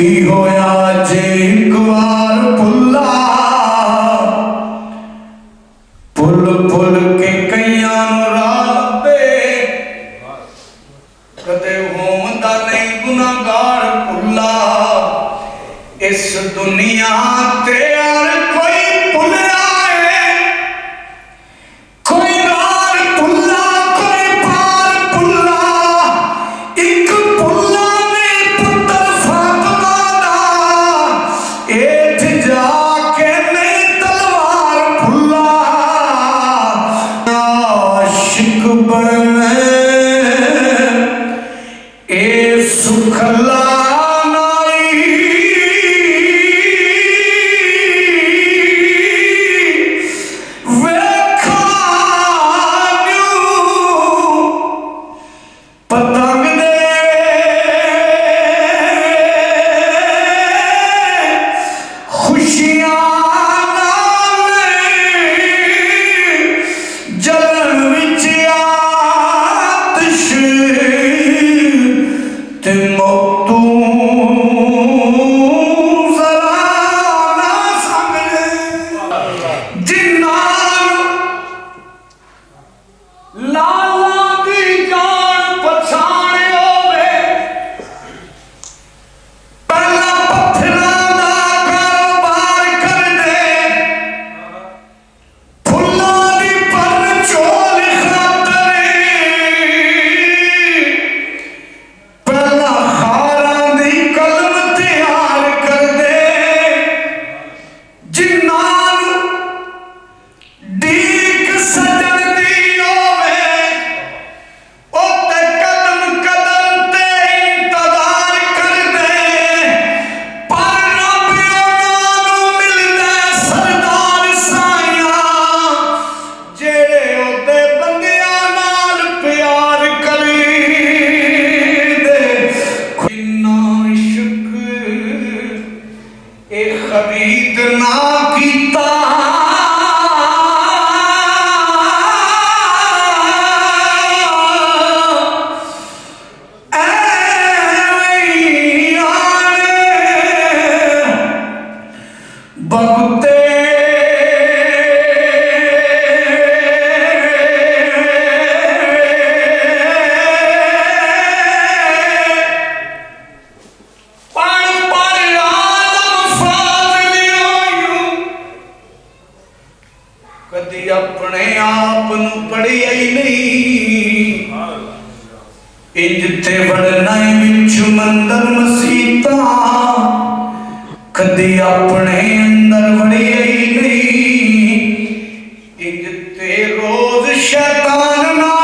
की होया जे एक बार भुला भुल भुल के कईयां नूं राह लभे कदे होंदा नहीं गुनाहगार भुला इस दुनिया ते यार कोई भुलिया है कोई नार भुला कोई पार भुला एक भुला ने पुत्र फातिमा दा एठ जाके नहीं तलवार भुला आशिक बने ए सुखला पतंग दे खुशियां जलन विच आतिश ते मौतू जरा ना समझे जिन्ना लाला दी जान पछाण होवे पहला पत्थरां दा कारोबार कर दे फुल्लां दी पर चोल खातर पहला खारां दी कलम तैयार कर दे जिन्नां डीक सजन दी होवे ओते कदम कदम ते इंतजार कर दे पर रब उन्हां नूं मिलदा सरदार साइयां जेड़े ओते बंदियां नाल प्यार करीदे इन्ना इश्क ए खरीद ना कीता भगते पण पर आलम फाज़िल होयूं कदी अपने आप नूं पढ़िया ही नहीं इंज ते वड़ना विच मंदर मसीता कदी अपने अंदर वड़िया ही नहीं इंज ते रोज शैतान ना